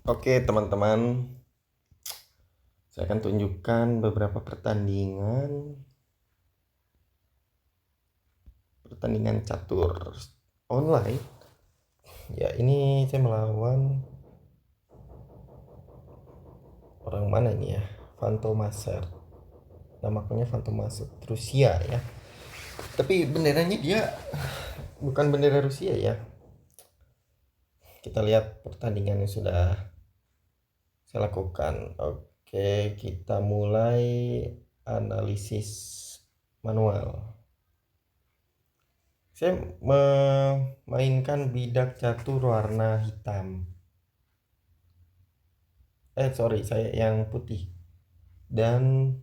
Oke teman-teman, saya akan tunjukkan beberapa pertandingan catur online. Ya, ini saya melawan orang mana ini ya? Fantomaser. Namanya Fantomaser Rusia ya. Tapi benderanya dia bukan bendera Rusia ya. Kita lihat pertandingan yang sudah saya lakukan. Oke, kita mulai analisis manual. Saya memainkan bidak catur warna hitam. Saya yang putih. Dan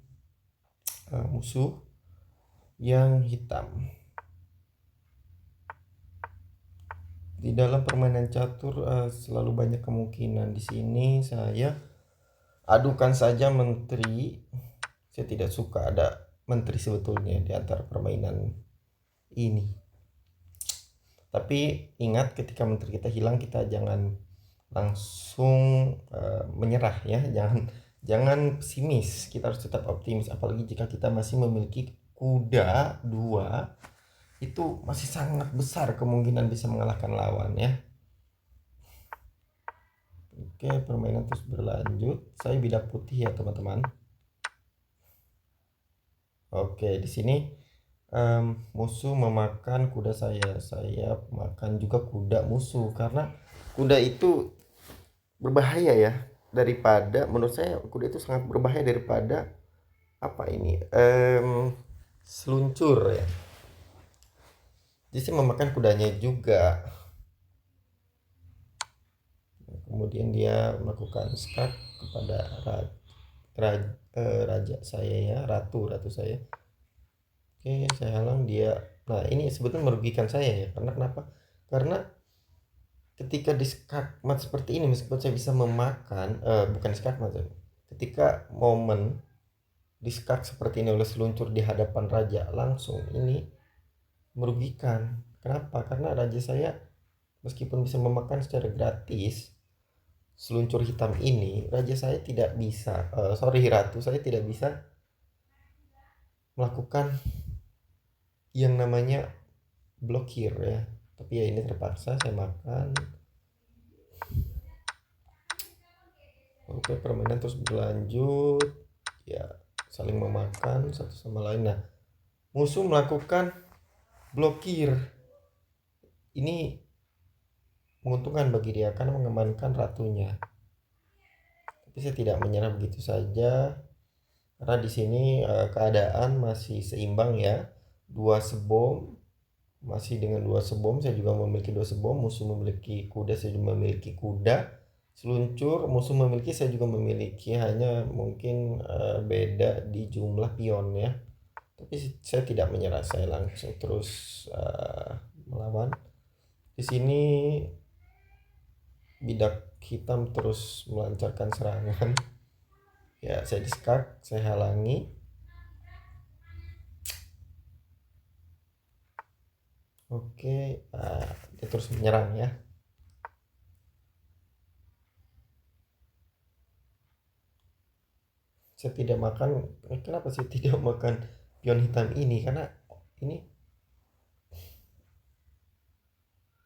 musuh yang hitam. Di dalam permainan catur selalu banyak kemungkinan. Di sini saya adukan saja menteri. Saya tidak suka ada menteri sebetulnya di antara permainan ini. Tapi ingat, ketika menteri kita hilang, kita jangan langsung menyerah ya. Jangan pesimis, kita harus tetap optimis. Apalagi jika kita masih memiliki kuda 2, itu masih sangat besar kemungkinan bisa mengalahkan lawan ya. Oke, permainan terus berlanjut. Saya bidak putih ya teman-teman. Oke, di sini musuh memakan kuda saya makan juga kuda musuh, karena kuda itu berbahaya ya. Daripada, menurut saya kuda itu sangat berbahaya daripada seluncur ya. Jadi saya memakan kudanya juga. Kemudian dia melakukan skak kepada raja saya ya, ratu saya. Oke, saya halang dia. Nah, ini sebetulnya merugikan saya ya. Karena kenapa? Karena ketika di skakmat seperti ini, meskipun saya bisa memakan, bukan skakmat ya. Ketika momen di skak seperti ini oleh seluncur di hadapan raja langsung, ini merugikan. Kenapa? Karena raja saya meskipun bisa memakan secara gratis seluncur hitam ini, raja saya tidak bisa, ratu saya tidak bisa melakukan yang namanya blokir ya. Tapi ya ini terpaksa saya makan. Oke, permainan terus berlanjut ya, saling memakan satu sama lain. Nah, musuh melakukan blokir. Ini menguntungkan bagi dia karena mengamankan ratunya. Tapi saya tidak menyerah begitu saja, karena di sini keadaan masih seimbang ya. Dua sebom, masih dengan dua sebom, saya juga memiliki dua sebom. Musuh memiliki kuda, saya juga memiliki kuda. Seluncur musuh memiliki, saya juga memiliki, hanya mungkin beda di jumlah pion ya. Tapi saya tidak menyerah, saya langsung terus melawan. Di sini bidak hitam terus melancarkan serangan. Ya, saya diskak, saya halangi. Oke, dia terus menyerang ya. Saya tidak makan. Kenapa saya tidak makan pion hitam ini? Karena ini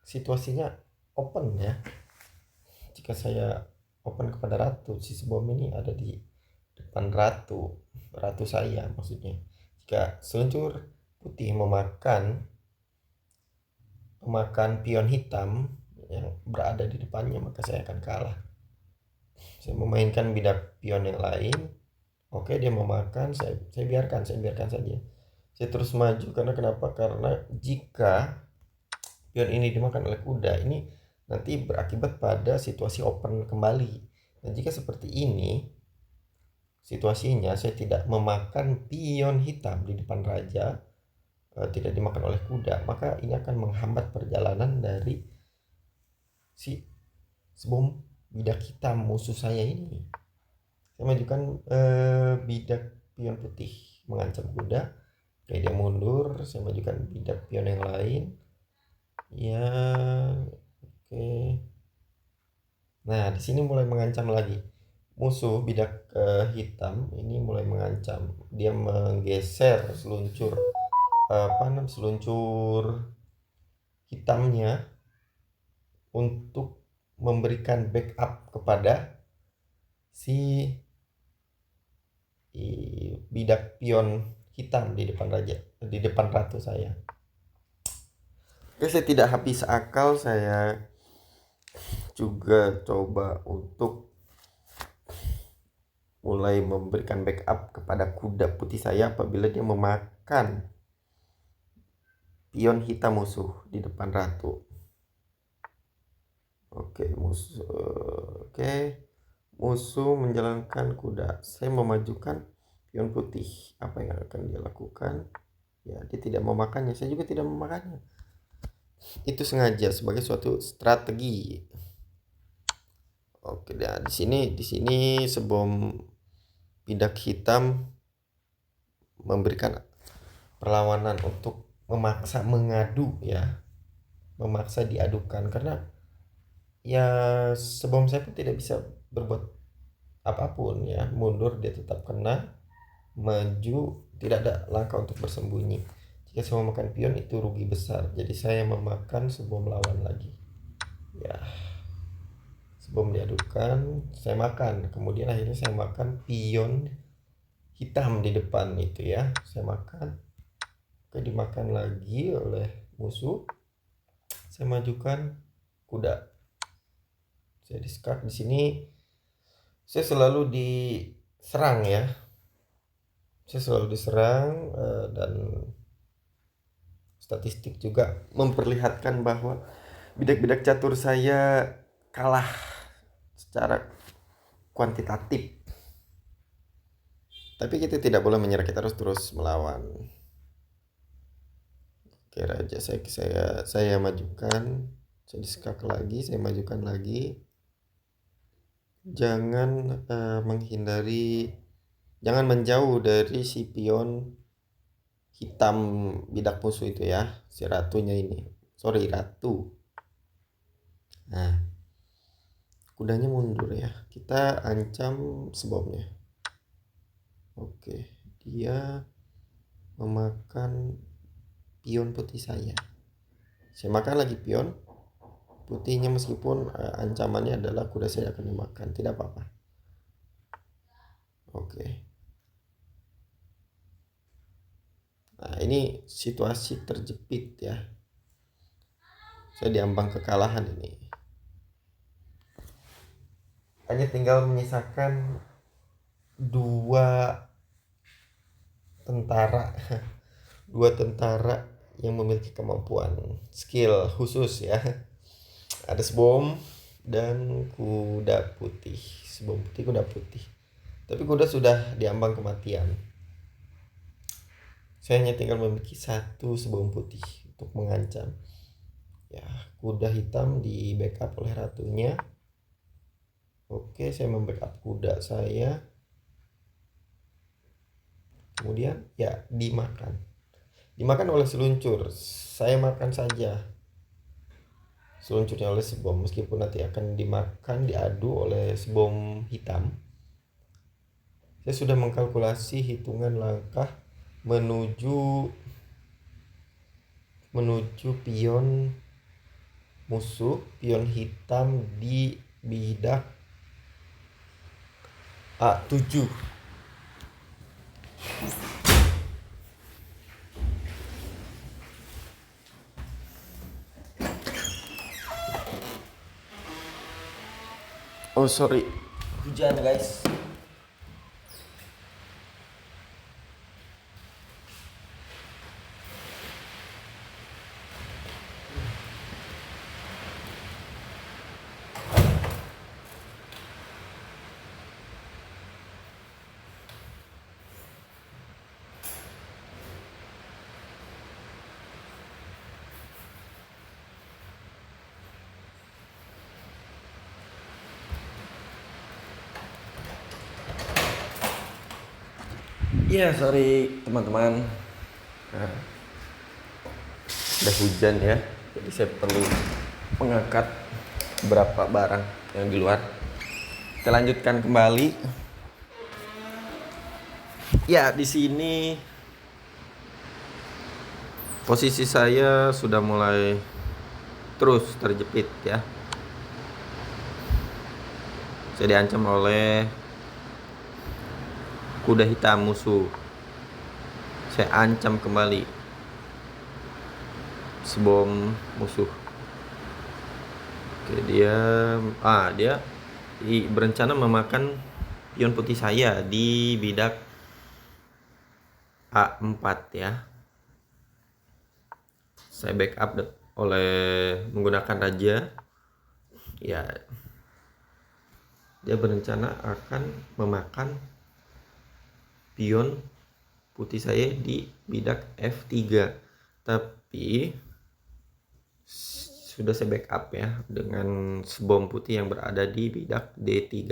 situasinya open ya. Jika saya open kepada ratu, si sebom ini ada di depan ratu saya maksudnya. Jika seluncur putih memakan pion hitam yang berada di depannya, maka saya akan kalah. Saya memainkan bidak pion yang lain. Oke, dia memakan, saya biarkan saja. Saya terus maju, karena kenapa? Karena jika pion ini dimakan oleh kuda, ini nanti berakibat pada situasi open kembali. Dan jika seperti ini situasinya, saya tidak memakan pion hitam di depan raja, tidak dimakan oleh kuda, maka ini akan menghambat perjalanan dari si sebelum bidak hitam musuh saya ini. Saya majukan bidak pion putih mengancam kuda. Oke, dia mundur. Saya majukan bidak pion yang lain ya. Oke, Nah, di sini mulai mengancam lagi. Musuh bidak hitam ini mulai mengancam. Dia menggeser seluncur hitamnya untuk memberikan backup kepada si bidak pion hitam di depan ratu saya. Oke, saya tidak habis akal, saya juga coba untuk mulai memberikan backup kepada kuda putih saya apabila dia memakan pion hitam musuh di depan ratu. Musuh menjalankan kuda. Saya memajukan pion putih. Apa yang akan dia lakukan? Ya, dia tidak memakannya. Saya juga tidak memakannya. Itu sengaja sebagai suatu strategi. Oke, nah di sini sebelum bidak hitam memberikan perlawanan untuk memaksa mengadu ya, memaksa diadukan, karena ya sebelum saya pun tidak bisa berbuat apapun ya, mundur dia tetap kena, maju tidak ada langkah untuk bersembunyi. Jika saya memakan pion itu rugi besar, jadi saya memakan sebelum melawan lagi ya. Sebelum diadukan saya makan, kemudian akhirnya saya makan pion hitam di depan itu ya, saya makan. Oke, dimakan lagi oleh musuh. Saya majukan kuda. Saya discard di sini. Saya selalu diserang ya. Saya selalu diserang dan statistik juga memperlihatkan bahwa bidak-bidak catur saya kalah secara kuantitatif. Tapi kita tidak boleh menyerah, kita harus terus melawan. Oke, raja saya majukan, saya diskak lagi, saya majukan lagi. Jangan jangan menjauh dari si pion hitam bidak musuh itu ya, si ratunya ini. Sorry, ratu. Nah, kudanya mundur ya, kita ancam sebelumnya. Oke, dia memakan pion putih saya makan lagi pion putihnya, meskipun ancamannya adalah kuda saya akan dimakan, tidak apa-apa. Oke, nah ini situasi terjepit ya, saya diambang kekalahan ini. Hanya tinggal menyisakan dua tentara yang memiliki kemampuan skill khusus ya. Ada sebom dan kuda putih. Sebom putih, kuda putih. Tapi kuda sudah diambang kematian. Saya hanya tinggal memiliki satu sebom putih untuk mengancam. Ya, kuda hitam di backup oleh ratunya. Oke, saya membackup kuda saya. Kemudian ya dimakan oleh seluncur. Saya makan saja seluncurnya oleh sebom, meskipun nanti akan diadu oleh sebom hitam. Saya sudah mengkalkulasi hitungan langkah menuju pion musuh, pion hitam di bidak A7. Oh sorry, hujan guys. Ya sorry teman-teman, udah hujan ya, jadi saya perlu mengangkat beberapa barang. yang di luar. Kita lanjutkan kembali. Ya, di sini posisi saya sudah mulai terus terjepit ya. Saya diancam oleh kuda hitam musuh. Saya ancam kembali sebom musuh. Oke, dia berencana memakan pion putih saya di bidak A4 ya. Saya backup oleh menggunakan raja. Ya, dia berencana akan memakan pion putih saya di bidak F3, tapi sudah saya backup ya dengan sebom putih yang berada di bidak D3.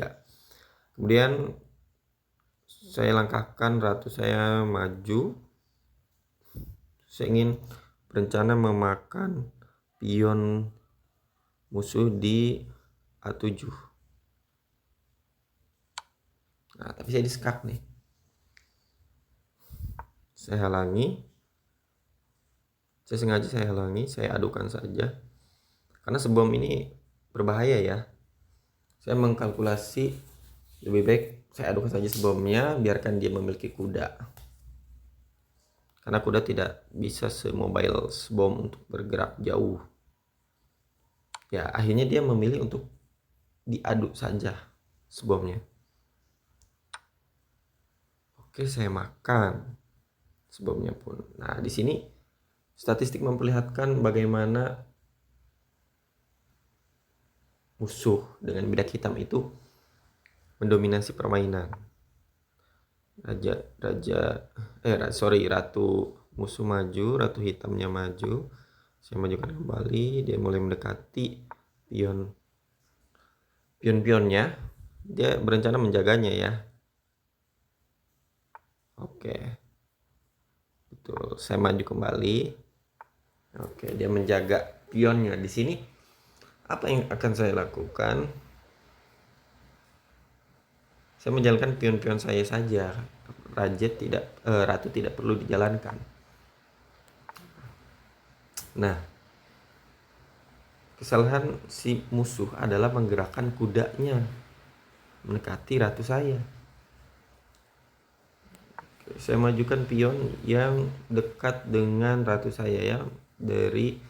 Kemudian saya langkahkan ratu saya maju. Saya ingin berencana memakan pion musuh di A7. Nah, tapi saya disekak nih. Saya halangi. Sengaja saya halangi, saya adukan saja. Karena sebelum ini berbahaya ya. Saya mengkalkulasi lebih baik saya adukan saja sebelumnya, biarkan dia memiliki kuda. Karena kuda tidak bisa semobile sebom untuk bergerak jauh. Ya, akhirnya dia memilih untuk diaduk saja sebelumnya. Oke, saya makan sebelumnya pun. Nah, di sini statistik memperlihatkan bagaimana musuh dengan bidak hitam itu mendominasi permainan. Ratu musuh maju, ratu hitamnya maju. Saya majukan kembali, dia mulai mendekati pion-pionnya. Dia berencana menjaganya ya. Oke. Betul, saya maju kembali. Oke, dia menjaga pionnya. Di sini apa yang akan saya lakukan? Saya menjalankan pion-pion saya saja. Ratu tidak perlu dijalankan. Nah, kesalahan si musuh adalah menggerakkan kudanya mendekati ratu saya. Oke, saya majukan pion yang dekat dengan ratu saya ya, dari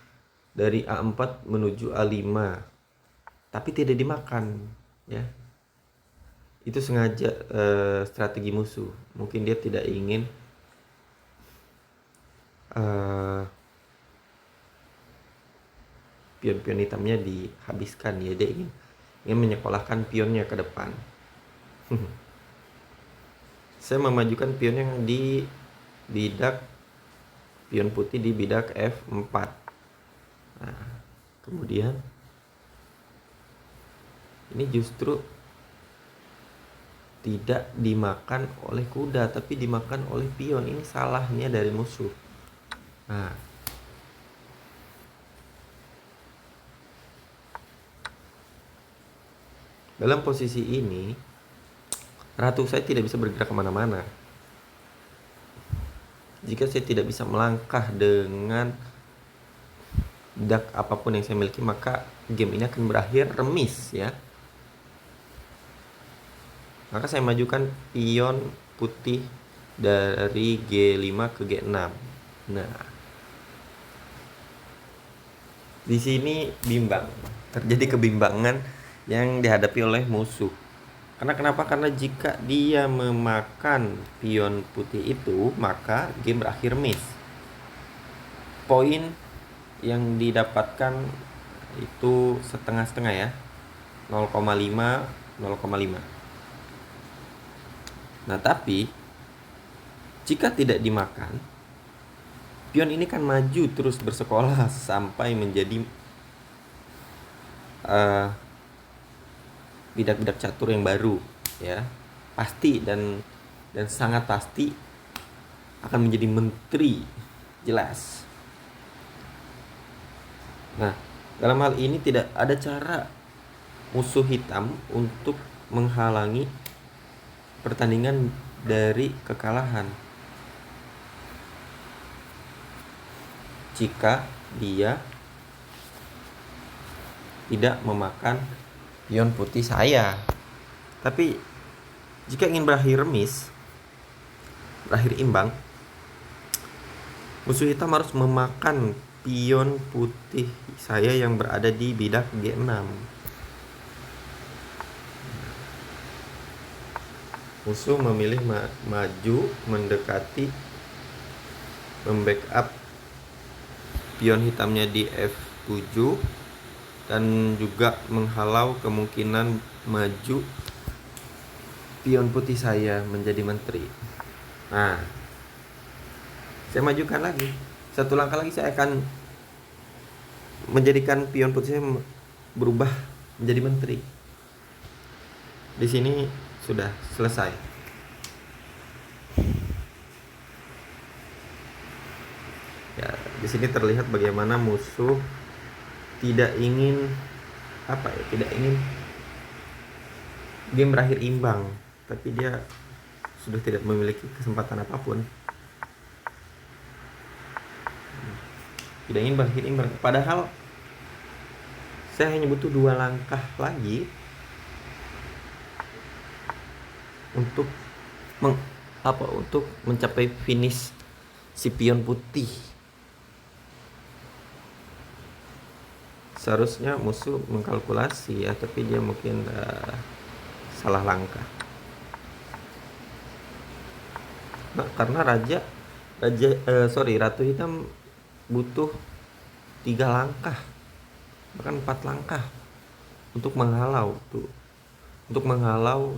A4 menuju A5, tapi tidak dimakan ya. Itu sengaja strategi musuh. Mungkin dia tidak ingin pion-pion hitamnya dihabiskan ya. Dia ingin menyekolahkan pionnya ke depan. Saya memajukan pion yang di bidak pion putih di bidak F4. Nah, kemudian ini justru tidak dimakan oleh kuda, tapi dimakan oleh pion. Ini salahnya dari musuh. Nah, dalam posisi ini ratu saya tidak bisa bergerak kemana-mana. Jika saya tidak bisa melangkah dengan bidak apapun yang saya miliki, maka game ini akan berakhir remis ya. Maka saya majukan pion putih dari G5 ke G6. Nah, di sini bimbang. Terjadi kebimbangan yang dihadapi oleh musuh. Kenapa? Karena jika dia memakan pion putih itu, maka game berakhir miss. Poin yang didapatkan itu setengah-setengah ya. 0,5, 0,5. Nah, tapi jika tidak dimakan, pion ini kan maju terus bersekolah sampai menjadi bidak-bidak catur yang baru ya. Pasti dan sangat pasti akan menjadi menteri, jelas. Nah, dalam hal ini tidak ada cara musuh hitam untuk menghalangi pertandingan dari kekalahan jika dia tidak memakan pion putih saya. Tapi jika ingin berakhir imbang, musuh hitam harus memakan pion putih saya yang berada di bidak G6. Musuh memilih maju mendekati, membackup pion hitamnya di F7 dan juga menghalau kemungkinan maju pion putih saya menjadi menteri. Nah, saya majukan lagi. Satu langkah lagi saya akan menjadikan pion putih saya berubah menjadi menteri. Di sini sudah selesai. Ya, di sini terlihat bagaimana musuh tidak ingin game berakhir imbang, tapi dia sudah tidak memiliki kesempatan apapun. Tidak ingin berakhir imbang. Padahal saya hanya butuh 2 langkah lagi untuk mencapai finish si pion putih. Seharusnya musuh mengkalkulasi ya, tapi dia mungkin salah langkah. Nah, karena ratu hitam butuh 3 langkah, bahkan 4 langkah untuk menghalau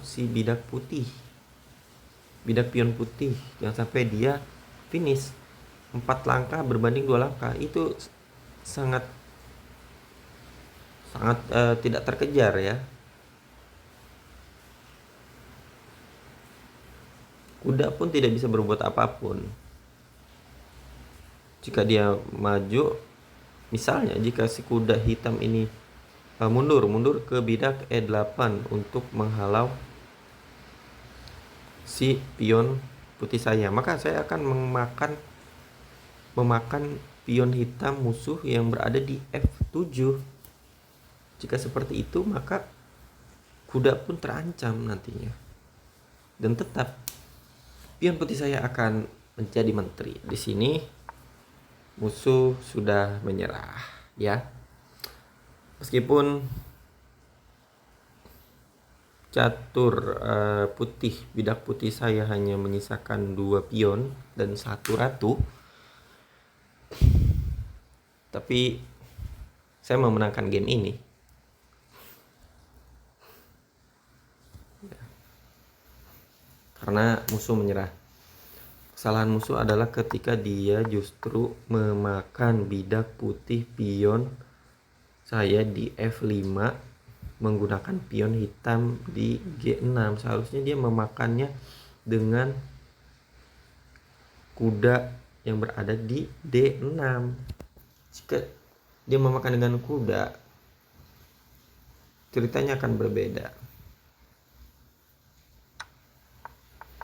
si bidak pion putih, jangan sampai dia finish. 4 langkah berbanding 2 langkah itu sangat tidak terkejar ya. Kuda pun tidak bisa berbuat apapun jika dia maju. Misalnya jika si kuda hitam ini mundur ke bidak E8 untuk menghalau si pion putih saya, maka saya akan memakan pion hitam musuh yang berada di F7. Jika seperti itu, maka kuda pun terancam nantinya. Dan tetap pion putih saya akan menjadi menteri. Di sini musuh sudah menyerah ya. Meskipun catur bidak putih saya hanya menyisakan 2 pion dan 1 ratu, tapi saya memenangkan game ini. Karena musuh menyerah. Kesalahan musuh adalah ketika dia justru memakan bidak putih pion saya di F5 menggunakan pion hitam di G6. Seharusnya dia memakannya dengan kuda yang berada di D6. Jika dia memakan dengan kuda, ceritanya akan berbeda.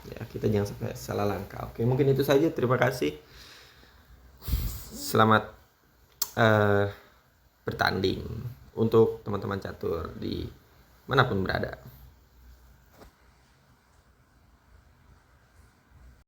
Ya, kita jangan sampai salah langkah. Oke, mungkin itu saja. Terima kasih. Selamat bertanding untuk teman-teman catur di manapun berada.